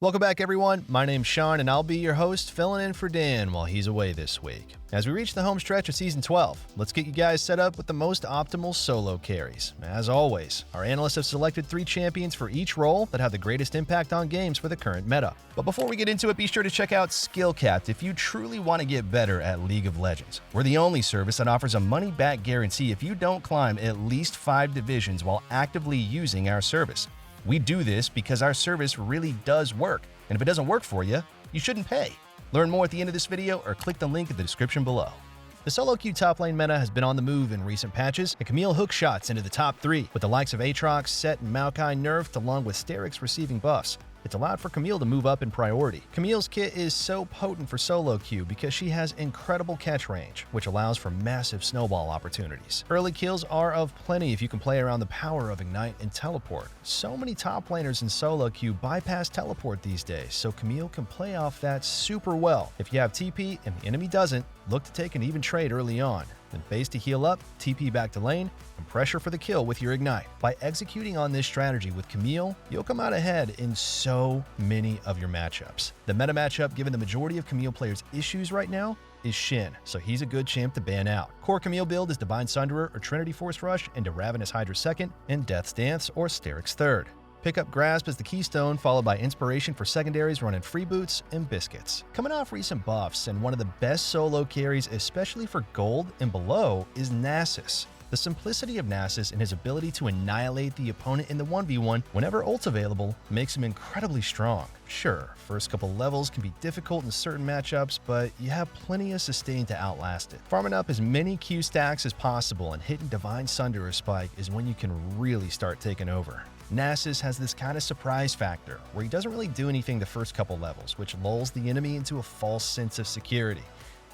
Welcome back, everyone. My name's Sean, and I'll be your host, filling in for Dan while he's away this week. As we reach the home stretch of Season 12, let's get you guys set up with the most optimal solo carries. As always, our analysts have selected 3 champions for each role that have the greatest impact on games for the current meta. But before we get into it, be sure to check out SkillCapped if you truly want to get better at League of Legends. We're the only service that offers a money-back guarantee if you don't climb at least 5 divisions while actively using our service. We do this because our service really does work, and if it doesn't work for you, you shouldn't pay. Learn more at the end of this video or click the link in the description below. The solo queue top lane meta has been on the move in recent patches, and Camille hook shots into the top 3, with the likes of Aatrox, Set, and Maokai nerfed along with Sterix receiving buffs. It's allowed for Camille to move up in priority. Camille's kit is so potent for solo queue because she has incredible catch range, which allows for massive snowball opportunities. Early kills are of plenty if you can play around the power of Ignite and Teleport. So many top laners in solo queue bypass Teleport these days, so Camille can play off that super well. If you have TP and the enemy doesn't, look to take an even trade early on. Then phase to heal up, TP back to lane, and pressure for the kill with your Ignite. By executing on this strategy with Camille, you'll come out ahead in so many of your matchups. The meta matchup given the majority of Camille players' issues right now is Shin, so he's a good champ to ban out. Core Camille build is Divine Sunderer or Trinity Force Rush into Ravenous Hydra 2nd and Death's Dance or Sterix 3rd. Pick up Grasp as the keystone, followed by Inspiration for secondaries running Freeboots and Biscuits. Coming off recent buffs and one of the best solo carries, especially for gold and below, is Nasus. The simplicity of Nasus and his ability to annihilate the opponent in the 1v1 whenever ult's available makes him incredibly strong. Sure, first couple levels can be difficult in certain matchups, but you have plenty of sustain to outlast it. Farming up as many Q stacks as possible and hitting Divine Sunderer Spike is when you can really start taking over. Nasus has this kind of surprise factor, where he doesn't really do anything the first couple levels, which lulls the enemy into a false sense of security.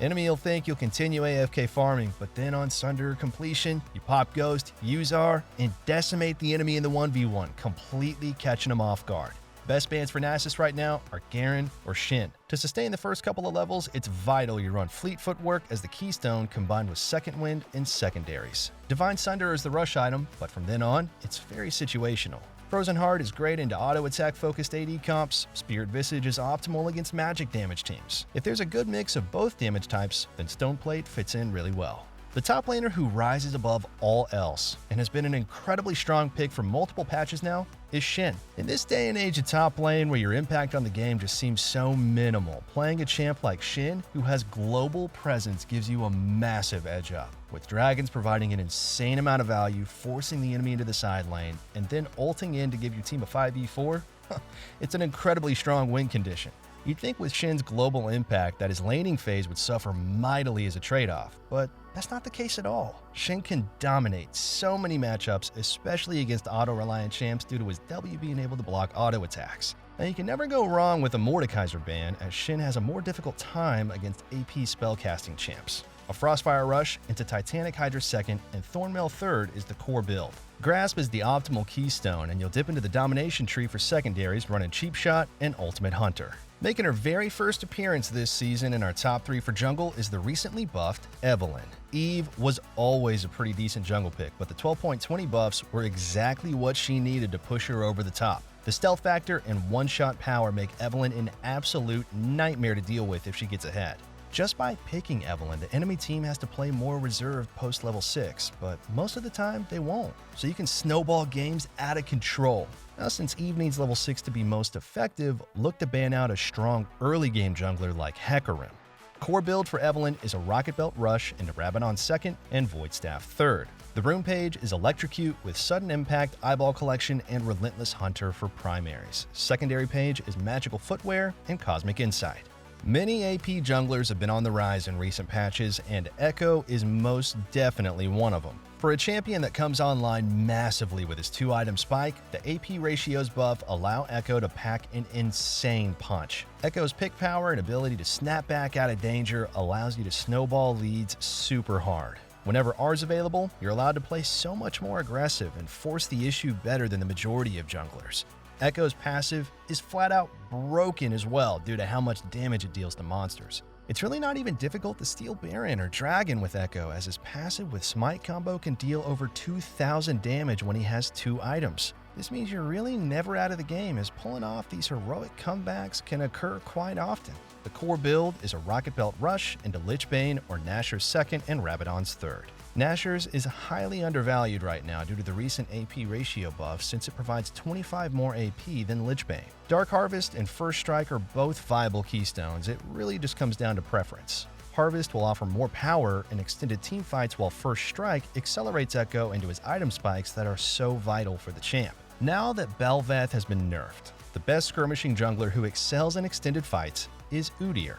Enemy will think you'll continue AFK farming, but then on Sunderer completion, you pop Ghost, use R, and decimate the enemy in the 1v1, completely catching them off guard. Best bans for Nasus right now are Garen or Shin. To sustain the first couple of levels, it's vital you run Fleet Footwork as the keystone combined with Second Wind and secondaries. Divine Sunderer is the rush item, but from then on, it's very situational. Frozen Heart is great into auto-attack focused AD comps. Spirit Visage is optimal against magic damage teams. If there's a good mix of both damage types, then Stoneplate fits in really well. The top laner who rises above all else, and has been an incredibly strong pick for multiple patches now, is Shin. In this day and age of top lane where your impact on the game just seems so minimal, playing a champ like Shin, who has global presence, gives you a massive edge up. With dragons providing an insane amount of value, forcing the enemy into the side lane, and then ulting in to give your team a 5v4, it's an incredibly strong win condition. You'd think with Shin's global impact that his laning phase would suffer mightily as a trade-off, but that's not the case at all. Shin can dominate so many matchups, especially against auto-reliant champs due to his W being able to block auto attacks. Now you can never go wrong with a Mordekaiser ban, as Shin has a more difficult time against AP spellcasting champs. A Frostfire Rush into Titanic Hydra 2nd and Thornmail 3rd is the core build. Grasp is the optimal keystone, and you'll dip into the domination tree for secondaries running Cheap Shot and Ultimate Hunter. Making her very first appearance this season in our top 3 for jungle is the recently buffed Evelynn. Eve was always a pretty decent jungle pick, but the 12.20 buffs were exactly what she needed to push her over the top. The stealth factor and one-shot power make Evelynn an absolute nightmare to deal with if she gets ahead. Just by picking Evelynn, the enemy team has to play more reserved post-level 6, but most of the time they won't, so you can snowball games out of control. Now, since Eve needs level 6 to be most effective, look to ban out a strong early game jungler like Hecarim. Core build for Evelynn is a Rocket Belt Rush into Rabadon 2nd and Void Staff 3rd. The rune page is Electrocute with Sudden Impact, Eyeball Collection, and Relentless Hunter for primaries. Secondary page is Magical Footwear and Cosmic Insight. Many AP junglers have been on the rise in recent patches, and Echo is most definitely one of them. For a champion that comes online massively with his 2-item spike, the AP ratios buff allow Echo to pack an insane punch. Echo's pick power and ability to snap back out of danger allows you to snowball leads super hard. Whenever R's available, you're allowed to play so much more aggressive and force the issue better than the majority of junglers. Echo's passive is flat out broken as well due to how much damage it deals to monsters. It's really not even difficult to steal Baron or Dragon with Echo, as his passive with Smite combo can deal over 2,000 damage when he has 2 items. This means you're really never out of the game, as pulling off these heroic comebacks can occur quite often. The core build is a Rocket Belt Rush into Lich Bane or Nashor's second and Rabadon's third. Nashor's is highly undervalued right now due to the recent AP ratio buff, since it provides 25 more AP than Lich Bane. Dark Harvest and First Strike are both viable keystones. It really just comes down to preference. Harvest will offer more power in extended teamfights, while First Strike accelerates Echo into his item spikes that are so vital for the champ. Now that Bel'Veth has been nerfed, the best skirmishing jungler who excels in extended fights is Udyr.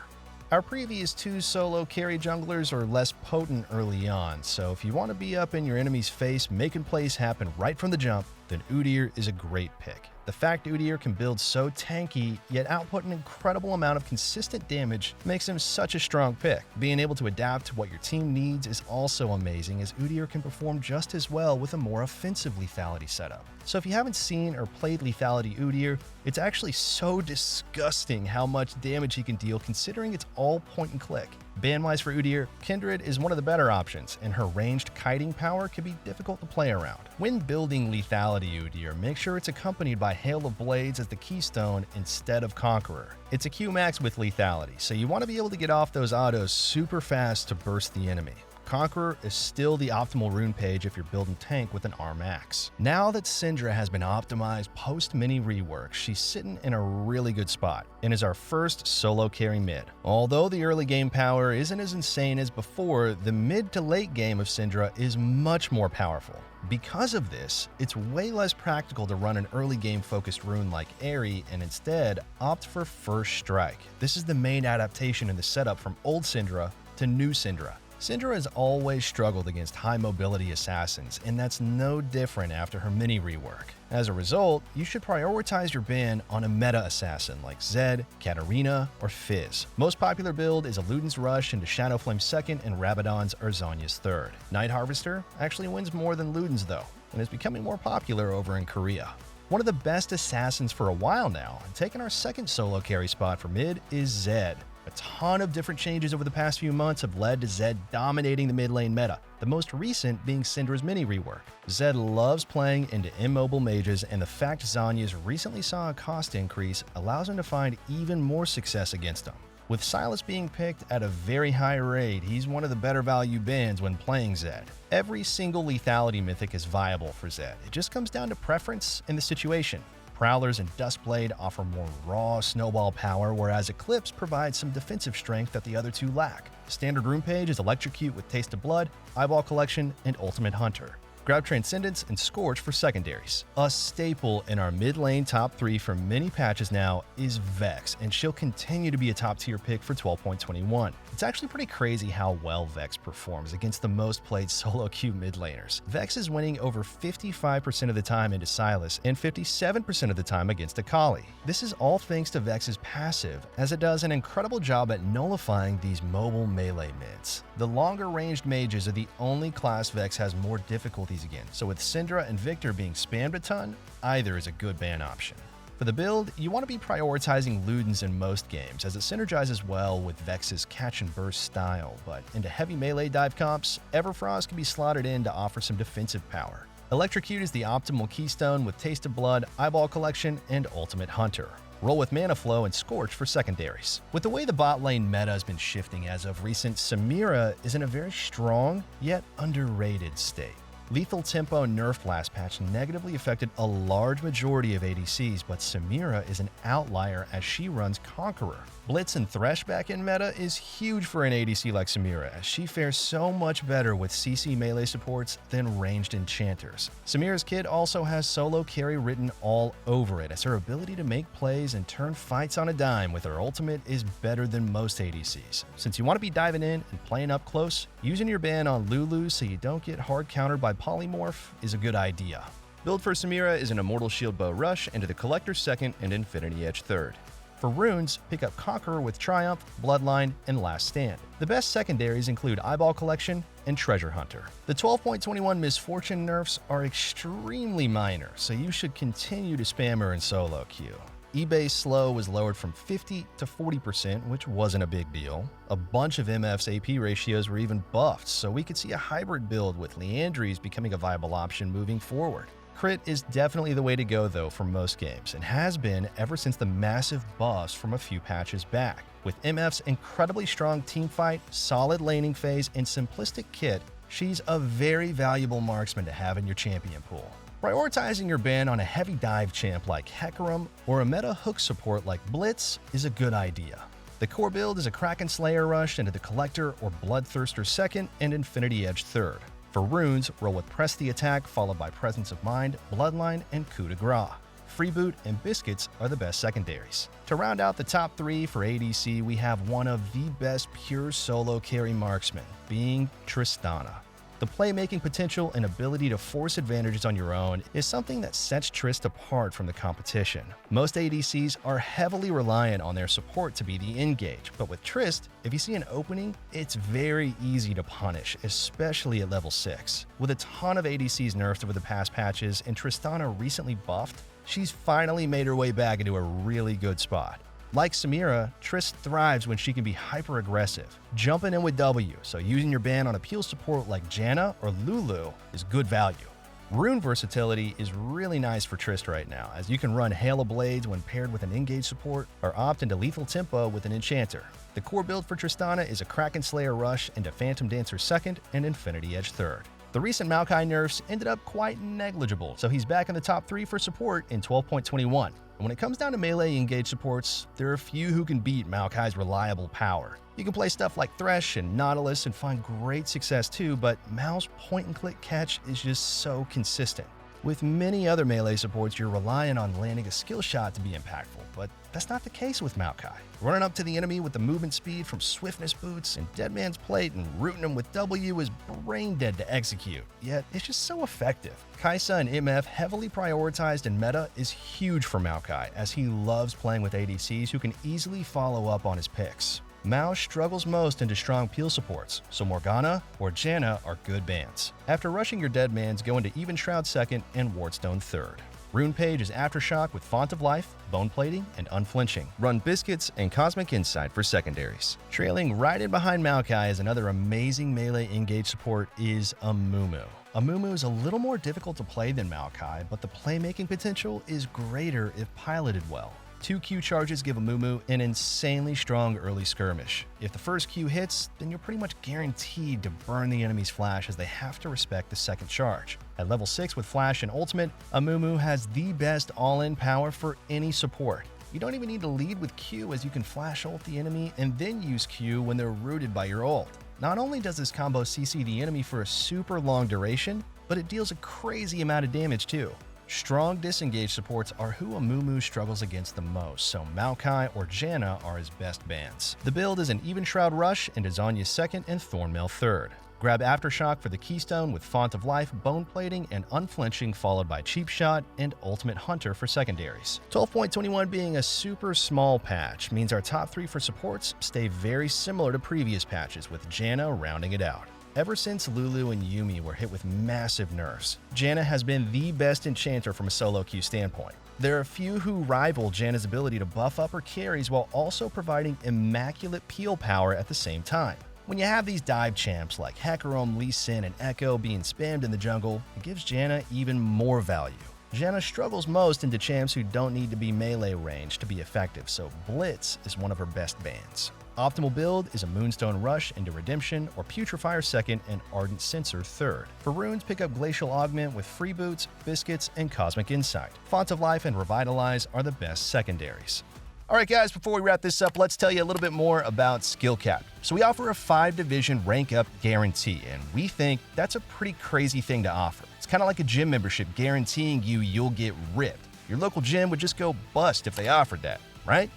Our previous two solo carry junglers are less potent early on, so if you want to be up in your enemy's face making plays happen right from the jump, then Udyr is a great pick. The fact Udyr can build so tanky, yet output an incredible amount of consistent damage, makes him such a strong pick. Being able to adapt to what your team needs is also amazing, as Udyr can perform just as well with a more offensive lethality setup. So if you haven't seen or played lethality Udyr, it's actually so disgusting how much damage he can deal, considering it's all point and click. Ban-wise for Udyr, Kindred is one of the better options, and her ranged kiting power can be difficult to play around. When building lethality Udyr, make sure it's accompanied by Hail of Blades as the keystone instead of Conqueror. It's a Q-max with lethality, so you want to be able to get off those autos super fast to burst the enemy. Conqueror is still the optimal rune page if you're building tank with an R-Max. Now that Syndra has been optimized post-mini rework, she's sitting in a really good spot and is our first solo carry mid. Although the early game power isn't as insane as before, the mid to late game of Syndra is much more powerful. Because of this, it's way less practical to run an early game focused rune like Aerie and instead opt for First Strike. This is the main adaptation in the setup from old Syndra to new Syndra. Syndra has always struggled against high mobility assassins, and that's no different after her mini rework. As a result, you should prioritize your ban on a meta assassin like Zed, Katarina, or Fizz. Most popular build is a Luden's Rush into Shadowflame's second and Rabadon's or Zhonya's third. Night Harvester actually wins more than Luden's though, and is becoming more popular over in Korea. One of the best assassins for a while now, and taking our second solo carry spot for mid, is Zed. A ton of different changes over the past few months have led to Zed dominating the mid lane meta, the most recent being Syndra's mini rework. Zed loves playing into immobile mages, and the fact Zhonya's recently saw a cost increase allows him to find even more success against them. With Sylas being picked at a very high rate, he's one of the better value bans when playing Zed. Every single lethality mythic is viable for Zed. It just comes down to preference and the situation. Prowlers and Dustblade offer more raw snowball power, whereas Eclipse provides some defensive strength that the other two lack. Standard rune page is Electrocute with Taste of Blood, Eyeball Collection, and Ultimate Hunter. Grab Transcendence and Scorch for secondaries. A staple in our mid lane top 3 for many patches now is Vex, and she'll continue to be a top tier pick for 12.21. It's actually pretty crazy how well Vex performs against the most played solo queue mid laners. Vex is winning over 55% of the time into Sylas and 57% of the time against Akali. This is all thanks to Vex's passive, as it does an incredible job at nullifying these mobile melee mids. The longer ranged mages are the only class Vex has more difficulty again, so with Syndra and Victor being spammed a ton, either is a good ban option. For the build, you want to be prioritizing Luden's in most games, as it synergizes well with Vex's catch and burst style, but into heavy melee dive comps, Everfrost can be slotted in to offer some defensive power. Electrocute is the optimal keystone with Taste of Blood, Eyeball Collection, and Ultimate Hunter. Roll with Mana Flow and Scorch for secondaries. With the way the bot lane meta has been shifting as of recent, Samira is in a very strong yet underrated state. Lethal Tempo nerfed last patch negatively affected a large majority of ADCs, but Samira is an outlier as she runs Conqueror. Blitz and Thresh back in meta is huge for an ADC like Samira, as she fares so much better with CC melee supports than ranged enchanters. Samira's kit also has solo carry written all over it, as her ability to make plays and turn fights on a dime with her ultimate is better than most ADCs. Since you want to be diving in and playing up close, using your ban on Lulu so you don't get hard countered by Polymorph is a good idea. Build for Samira is an Immortal Shield Bow Rush into the Collector's second and Infinity Edge third. For runes, pick up Conqueror with Triumph, Bloodline, and Last Stand. The best secondaries include Eyeball Collection and Treasure Hunter. The 12.21 Misfortune nerfs are extremely minor, so you should continue to spam her in solo queue. eBay slow was lowered from 50 to 40%, which wasn't a big deal. A bunch of MF's AP ratios were even buffed, so we could see a hybrid build with Leandries becoming a viable option moving forward. Crit is definitely the way to go though for most games, and has been ever since the massive buffs from a few patches back. With MF's incredibly strong teamfight, solid laning phase, and simplistic kit, she's a very valuable marksman to have in your champion pool. Prioritizing your ban on a heavy dive champ like Hecarim or a meta hook support like Blitz is a good idea. The core build is a Kraken Slayer rush into the Collector or Bloodthirster second and Infinity Edge third. For runes, roll with Press the Attack followed by Presence of Mind, Bloodline, and Coup de Grace. Freeboot and Biscuits are the best secondaries. To round out the top 3 for ADC, we have one of the best pure solo carry marksmen, being Tristana. The playmaking potential and ability to force advantages on your own is something that sets Trist apart from the competition. Most ADCs are heavily reliant on their support to be the engage, but with Trist, if you see an opening, it's very easy to punish, especially at level 6. With a ton of ADCs nerfed over the past patches and Tristana recently buffed, she's finally made her way back into a really good spot. Like Samira, Trist thrives when she can be hyper-aggressive, jumping in with W, so using your ban on appeal support like Janna or Lulu is good value. Rune versatility is really nice for Trist right now, as you can run Hail of Blades when paired with an engage support, or opt into Lethal Tempo with an Enchanter. The core build for Tristana is a Kraken Slayer rush into Phantom Dancer second and Infinity Edge third. The recent Maokai nerfs ended up quite negligible, so he's back in the top 3 for support in 12.21. And when it comes down to melee engage supports, there are a few who can beat Maokai's reliable power. You can play stuff like Thresh and Nautilus and find great success too, but Mao's point-and-click catch is just so consistent. With many other melee supports, you're relying on landing a skill shot to be impactful, but that's not the case with Maokai. Running up to the enemy with the movement speed from Swiftness Boots and Dead Man's Plate and rooting him with W is brain dead to execute, yet it's just so effective. Kai'Sa and MF heavily prioritized in meta is huge for Maokai, as he loves playing with ADCs who can easily follow up on his picks. Mao struggles most into strong peel supports, so Morgana or Janna are good bans. After rushing your dead mans, go into Even Shroud second and Wardstone third. Rune Page is Aftershock with Font of Life, Bone Plating, and Unflinching. Run Biscuits and Cosmic Insight for secondaries. Trailing right in behind Maokai as another amazing melee engage support is Amumu. Amumu is a little more difficult to play than Maokai, but the playmaking potential is greater if piloted well. 2 Q charges give Amumu an insanely strong early skirmish. If the first Q hits, then you're pretty much guaranteed to burn the enemy's flash, as they have to respect the second charge. At level 6 with flash and ultimate, Amumu has the best all-in power for any support. You don't even need to lead with Q, as you can flash ult the enemy and then use Q when they're rooted by your ult. Not only does this combo CC the enemy for a super long duration, but it deals a crazy amount of damage too. Strong disengage supports are who Amumu struggles against the most, so Maokai or Janna are his best bans. The build is an Even Shroud rush into Zhonya's second and Thornmail third. Grab Aftershock for the Keystone with Font of Life, Bone Plating, and Unflinching, followed by Cheap Shot and Ultimate Hunter for secondaries. 12.21 being a super small patch means our top 3 for supports stay very similar to previous patches, with Janna rounding it out. Ever since Lulu and Yuumi were hit with massive nerfs, Janna has been the best enchanter from a solo queue standpoint. There are a few who rival Janna's ability to buff up her carries while also providing immaculate peel power at the same time. When you have these dive champs like Hecarim, Lee Sin, and Echo being spammed in the jungle, it gives Janna even more value. Janna struggles most into champs who don't need to be melee range to be effective, so Blitz is one of her best bans. Optimal build is a Moonstone Rush into Redemption or Putrefier second and Ardent Censer third. For runes, pick up Glacial Augment with Freeboots, Biscuits, and Cosmic Insight. Font of Life and Revitalize are the best secondaries. Alright guys, before we wrap this up, let's tell you a little bit more about SkillCapped. So we offer a 5-division rank up guarantee, and we think that's a pretty crazy thing to offer. It's kind of like a gym membership guaranteeing you'll get ripped. Your local gym would just go bust if they offered that, right?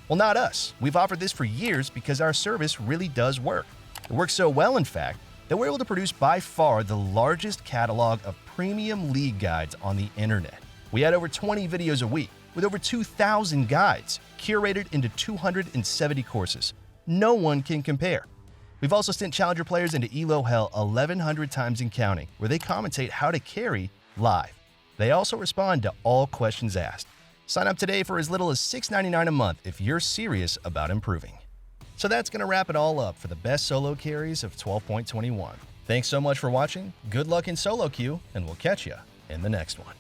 Well, not us. We've offered this for years because our service really does work. It works so well, in fact, that we're able to produce by far the largest catalog of premium league guides on the internet. We add over 20 videos a week with over 2,000 guides curated into 270 courses. No one can compare. We've also sent Challenger players into ELO Hell 1,100 times and counting, where they commentate how to carry live. They also respond to all questions asked. Sign up today for as little as $6.99 a month if you're serious about improving. So that's going to wrap it all up for the best solo carries of 12.21. Thanks so much for watching, good luck in solo queue, and we'll catch you in the next one.